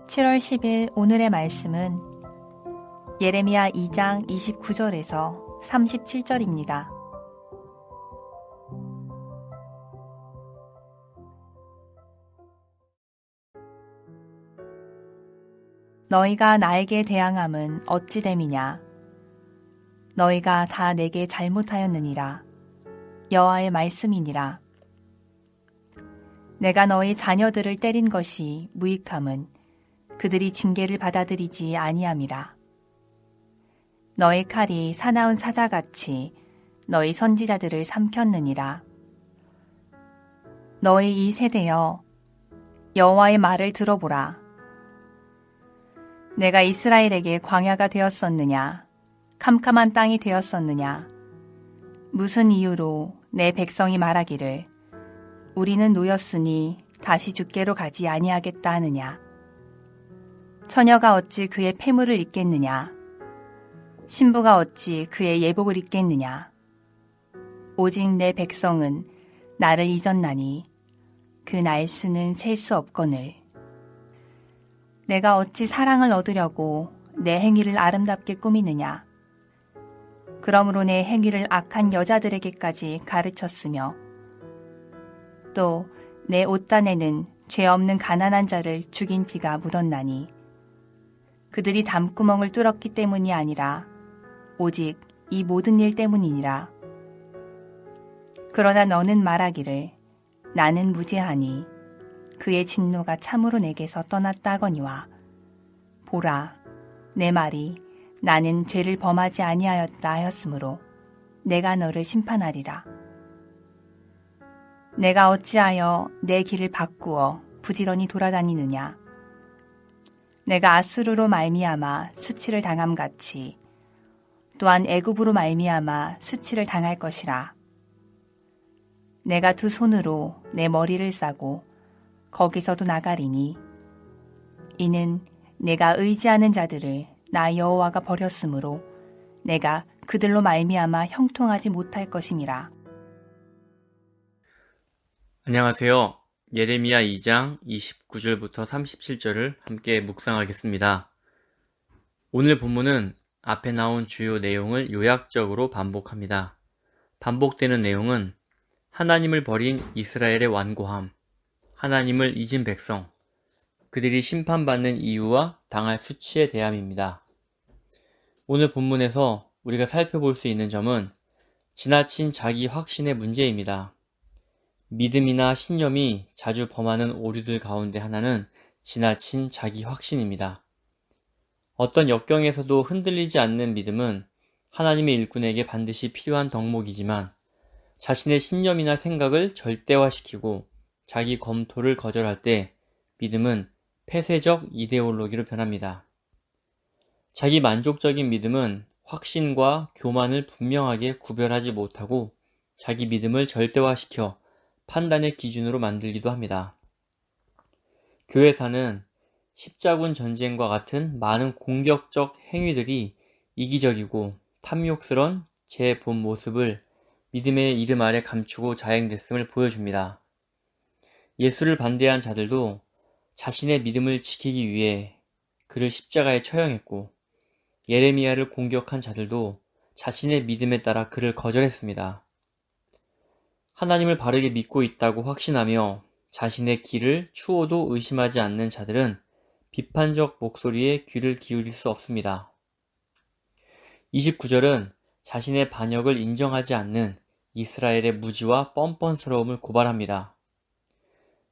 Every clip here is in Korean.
7월 10일 오늘의 말씀은 예레미야 2장 29절에서 37절입니다. 너희가 나에게 대항함은 어찌 됨이냐? 너희가 다 내게 잘못하였느니라. 여호와의 말씀이니라. 내가 너희 자녀들을 때린 것이 무익함은 그들이 징계를 받아들이지 아니함이라. 너희 칼이 사나운 사자같이 너희 선지자들을 삼켰느니라. 너희 이 세대여, 여호와의 말을 들어보라. 내가 이스라엘에게 광야가 되었었느냐? 캄캄한 땅이 되었었느냐? 무슨 이유로 내 백성이 말하기를 우리는 노였으니 다시 주께로 가지 아니하겠다 하느냐? 처녀가 어찌 그의 폐물을 입겠느냐? 신부가 어찌 그의 예복을 입겠느냐? 오직 내 백성은 나를 잊었나니 그 날수는 셀 수 없거늘. 내가 어찌 사랑을 얻으려고 내 행위를 아름답게 꾸미느냐? 그러므로 내 행위를 악한 여자들에게까지 가르쳤으며 또 내 옷단에는 죄 없는 가난한 자를 죽인 피가 묻었나니 그들이 담구멍을 뚫었기 때문이 아니라 오직 이 모든 일 때문이니라. 그러나 너는 말하기를 나는 무죄하니 그의 진노가 참으로 내게서 떠났다 하거니와 보라, 내 말이 나는 죄를 범하지 아니하였다 하였으므로 내가 너를 심판하리라. 내가 어찌하여 내 길을 바꾸어 부지런히 돌아다니느냐? 내가 아수르로 말미암아 수치를 당함같이 또한 애굽으로 말미암아 수치를 당할 것이라. 내가 두 손으로 내 머리를 싸고 거기서도 나가리니 이는 내가 의지하는 자들을 나 여호와가 버렸으므로 내가 그들로 말미암아 형통하지 못할 것임이라. 안녕하세요. 예레미야 2장 29절부터 37절을 함께 묵상하겠습니다. 오늘 본문은 앞에 나온 주요 내용을 요약적으로 반복합니다. 반복되는 내용은 하나님을 버린 이스라엘의 완고함, 하나님을 잊은 백성, 그들이 심판받는 이유와 당할 수치에 대함입니다. 오늘 본문에서 우리가 살펴볼 수 있는 점은 지나친 자기 확신의 문제입니다. 믿음이나 신념이 자주 범하는 오류들 가운데 하나는 지나친 자기 확신입니다. 어떤 역경에서도 흔들리지 않는 믿음은 하나님의 일꾼에게 반드시 필요한 덕목이지만 자신의 신념이나 생각을 절대화시키고 자기 검토를 거절할 때 믿음은 폐쇄적 이데올로기로 변합니다. 자기 만족적인 믿음은 확신과 교만을 분명하게 구별하지 못하고 자기 믿음을 절대화시켜 판단의 기준으로 만들기도 합니다. 교회사는 십자군 전쟁과 같은 많은 공격적 행위들이 이기적이고 탐욕스런 제 본 모습을 믿음의 이름 아래 감추고 자행됐음을 보여줍니다. 예수를 반대한 자들도 자신의 믿음을 지키기 위해 그를 십자가에 처형했고 예레미야를 공격한 자들도 자신의 믿음에 따라 그를 거절했습니다. 하나님을 바르게 믿고 있다고 확신하며 자신의 길을 추호도 의심하지 않는 자들은 비판적 목소리에 귀를 기울일 수 없습니다. 29절은 자신의 반역을 인정하지 않는 이스라엘의 무지와 뻔뻔스러움을 고발합니다.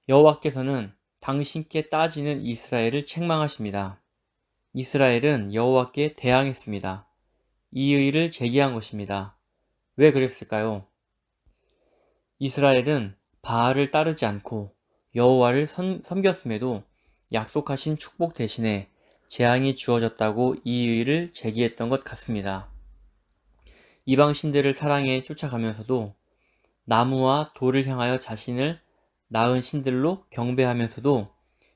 여호와께서는 당신께 따지는 이스라엘을 책망하십니다. 이스라엘은 여호와께 대항했습니다. 이의를 제기한 것입니다. 왜 그랬을까요? 이스라엘은 바알을 따르지 않고 여호와를 섬겼음에도 약속하신 축복 대신에 재앙이 주어졌다고 이의를 제기했던 것 같습니다. 이방 신들을 사랑해 쫓아가면서도 나무와 돌을 향하여 자신을 낳은 신들로 경배하면서도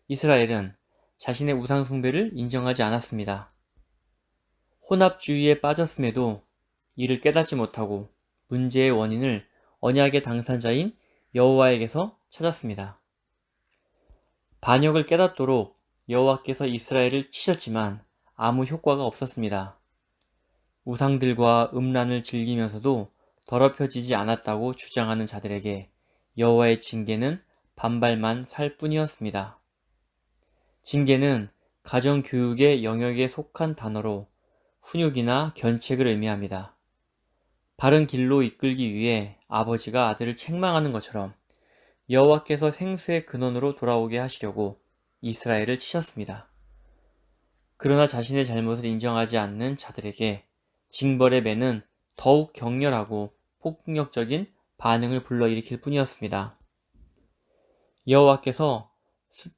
이스라엘은 자신의 우상 숭배를 인정하지 않았습니다. 혼합주의에 빠졌음에도 이를 깨닫지 못하고 문제의 원인을 언약의 당사자인 여호와에게서 찾았습니다. 반역을 깨닫도록 여호와께서 이스라엘을 치셨지만 아무 효과가 없었습니다. 우상들과 음란을 즐기면서도 더럽혀지지 않았다고 주장하는 자들에게 여호와의 징계는 반발만 살 뿐이었습니다. 징계는 가정교육의 영역에 속한 단어로 훈육이나 견책을 의미합니다. 바른 길로 이끌기 위해 아버지가 아들을 책망하는 것처럼 여호와께서 생수의 근원으로 돌아오게 하시려고 이스라엘을 치셨습니다. 그러나 자신의 잘못을 인정하지 않는 자들에게 징벌의 매는 더욱 격렬하고 폭력적인 반응을 불러일으킬 뿐이었습니다. 여호와께서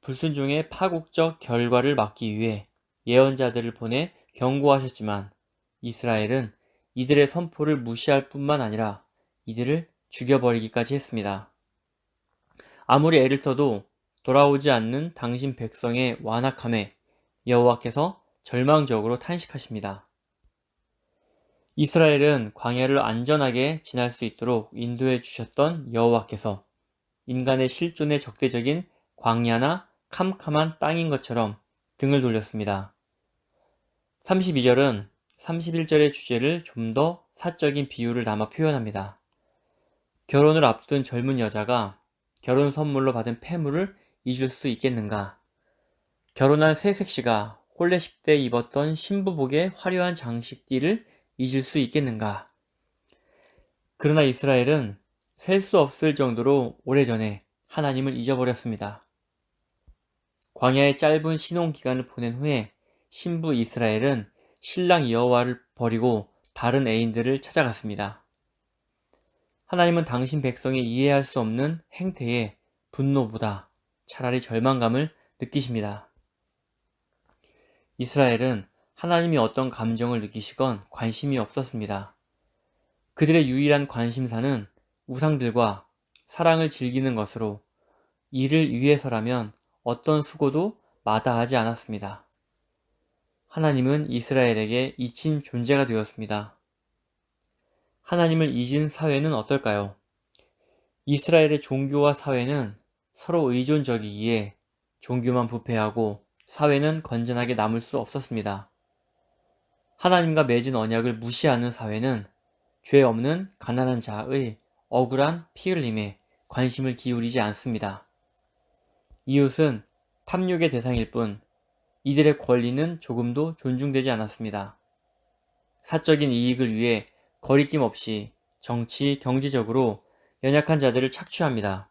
불순종의 파국적 결과를 막기 위해 예언자들을 보내 경고하셨지만 이스라엘은 이들의 선포를 무시할 뿐만 아니라 이들을 죽여버리기까지 했습니다. 아무리 애를 써도 돌아오지 않는 당신 백성의 완악함에 여호와께서 절망적으로 탄식하십니다. 이스라엘은 광야를 안전하게 지날 수 있도록 인도해 주셨던 여호와께서 인간의 실존에 적대적인 광야나 캄캄한 땅인 것처럼 등을 돌렸습니다. 32절은 31절의 주제를 좀 더 사적인 비유를 담아 표현합니다. 결혼을 앞둔 젊은 여자가 결혼 선물로 받은 폐물을 잊을 수 있겠는가? 결혼한 새색시가 혼례식 때 입었던 신부복의 화려한 장식띠를 잊을 수 있겠는가? 그러나 이스라엘은 셀 수 없을 정도로 오래전에 하나님을 잊어버렸습니다. 광야의 짧은 신혼 기간을 보낸 후에 신부 이스라엘은 신랑 여호와를 버리고 다른 애인들을 찾아갔습니다. 하나님은 당신 백성이 이해할 수 없는 행태에 분노보다 차라리 절망감을 느끼십니다. 이스라엘은 하나님이 어떤 감정을 느끼시건 관심이 없었습니다. 그들의 유일한 관심사는 우상들과 사랑을 즐기는 것으로 이를 위해서라면 어떤 수고도 마다하지 않았습니다. 하나님은 이스라엘에게 잊힌 존재가 되었습니다. 하나님을 잊은 사회는 어떨까요? 이스라엘의 종교와 사회는 서로 의존적이기에 종교만 부패하고 사회는 건전하게 남을 수 없었습니다. 하나님과 맺은 언약을 무시하는 사회는 죄 없는 가난한 자의 억울한 피 흘림에 관심을 기울이지 않습니다. 이웃은 탐욕의 대상일 뿐 이들의 권리는 조금도 존중되지 않았습니다. 사적인 이익을 위해 거리낌 없이 정치, 경제적으로 연약한 자들을 착취합니다.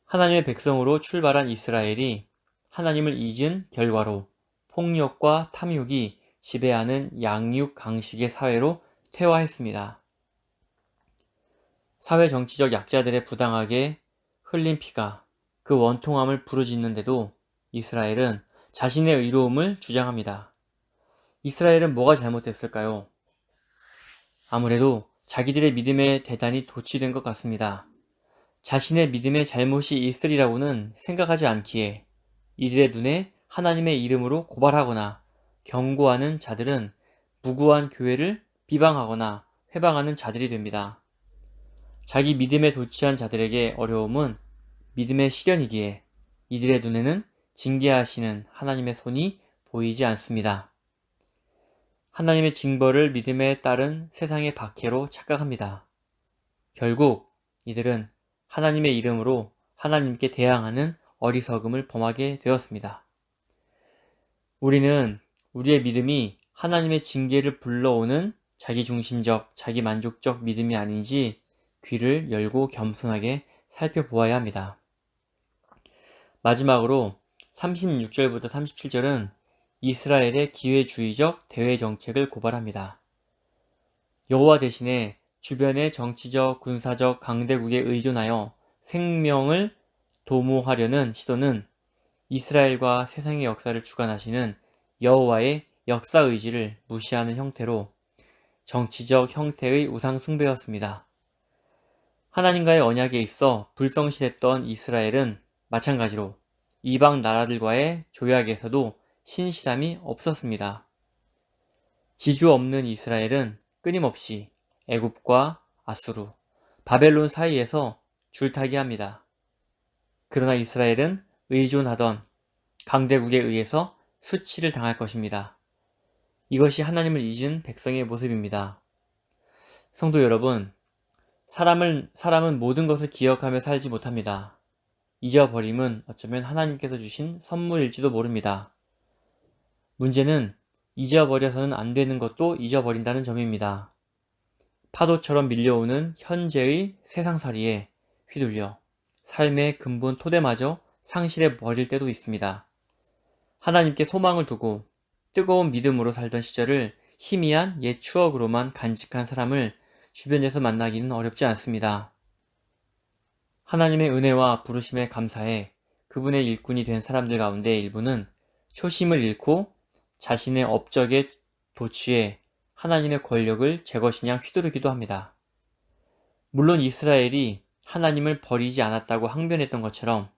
하나님의 백성으로 출발한 이스라엘이 하나님을 잊은 결과로 폭력과 탐욕이 지배하는 양육 강식의 사회로 퇴화했습니다. 사회 정치적 약자들의 부당하게 흘린 피가 그 원통함을 부르짖는데도 이스라엘은 자신의 의로움을 주장합니다. 이스라엘은 뭐가 잘못됐을까요? 아무래도 자기들의 믿음에 대단히 도취된 것 같습니다. 자신의 믿음에 잘못이 있으리라고는 생각하지 않기에 이들의 눈에 하나님의 이름으로 고발하거나 경고하는 자들은 무고한 교회를 비방하거나 회방하는 자들이 됩니다. 자기 믿음에 도취한 자들에게 어려움은 믿음의 시련이기에 이들의 눈에는 징계하시는 하나님의 손이 보이지 않습니다. 하나님의 징벌을 믿음에 따른 세상의 박해로 착각합니다. 결국 이들은 하나님의 이름으로 하나님께 대항하는 어리석음을 범하게 되었습니다. 우리는 우리의 믿음이 하나님의 징계를 불러오는 자기중심적, 자기만족적 믿음이 아닌지 귀를 열고 겸손하게 살펴보아야 합니다. 마지막으로 36절부터 37절은 이스라엘의 기회주의적 대외 정책을 고발합니다. 여호와 대신에 주변의 정치적, 군사적 강대국에 의존하여 생명을 도모하려는 시도는 이스라엘과 세상의 역사를 주관하시는 여호와의 역사 의지를 무시하는 형태로 정치적 형태의 우상 숭배였습니다. 하나님과의 언약에 있어 불성실했던 이스라엘은 마찬가지로 이방 나라들과의 조약에서도 신실함이 없었습니다. 지주 없는 이스라엘은 끊임없이 애굽과 아수르, 바벨론 사이에서 줄타기합니다. 그러나 이스라엘은 의존하던 강대국에 의해서 수치를 당할 것입니다. 이것이 하나님을 잊은 백성의 모습입니다. 성도 여러분, 사람은 모든 것을 기억하며 살지 못합니다. 잊어버림은 어쩌면 하나님께서 주신 선물일지도 모릅니다. 문제는 잊어버려서는 안 되는 것도 잊어버린다는 점입니다. 파도처럼 밀려오는 현재의 세상살이에 휘둘려 삶의 근본 토대마저 상실해 버릴 때도 있습니다. 하나님께 소망을 두고 뜨거운 믿음으로 살던 시절을 희미한 옛 추억으로만 간직한 사람을 주변에서 만나기는 어렵지 않습니다. 하나님의 은혜와 부르심에 감사해 그분의 일꾼이 된 사람들 가운데 일부는 초심을 잃고 자신의 업적에 도취해 하나님의 권력을 제 것이냐 휘두르기도 합니다. 물론 이스라엘이 하나님을 버리지 않았다고 항변했던 것처럼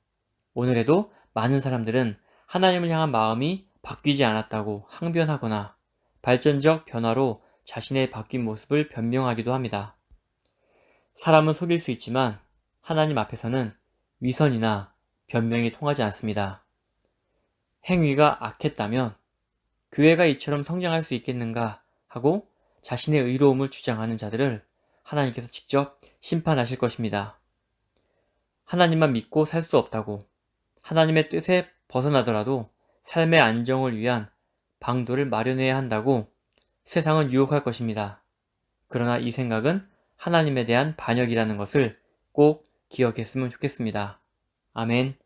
오늘에도 많은 사람들은 하나님을 향한 마음이 바뀌지 않았다고 항변하거나 발전적 변화로 자신의 바뀐 모습을 변명하기도 합니다. 사람은 속일 수 있지만 하나님 앞에서는 위선이나 변명이 통하지 않습니다. 행위가 악했다면 교회가 이처럼 성장할 수 있겠는가 하고 자신의 의로움을 주장하는 자들을 하나님께서 직접 심판하실 것입니다. 하나님만 믿고 살 수 없다고 하나님의 뜻에 벗어나더라도 삶의 안정을 위한 방도를 마련해야 한다고 세상은 유혹할 것입니다. 그러나 이 생각은 하나님에 대한 반역이라는 것을 꼭 기억했으면 좋겠습니다. 아멘.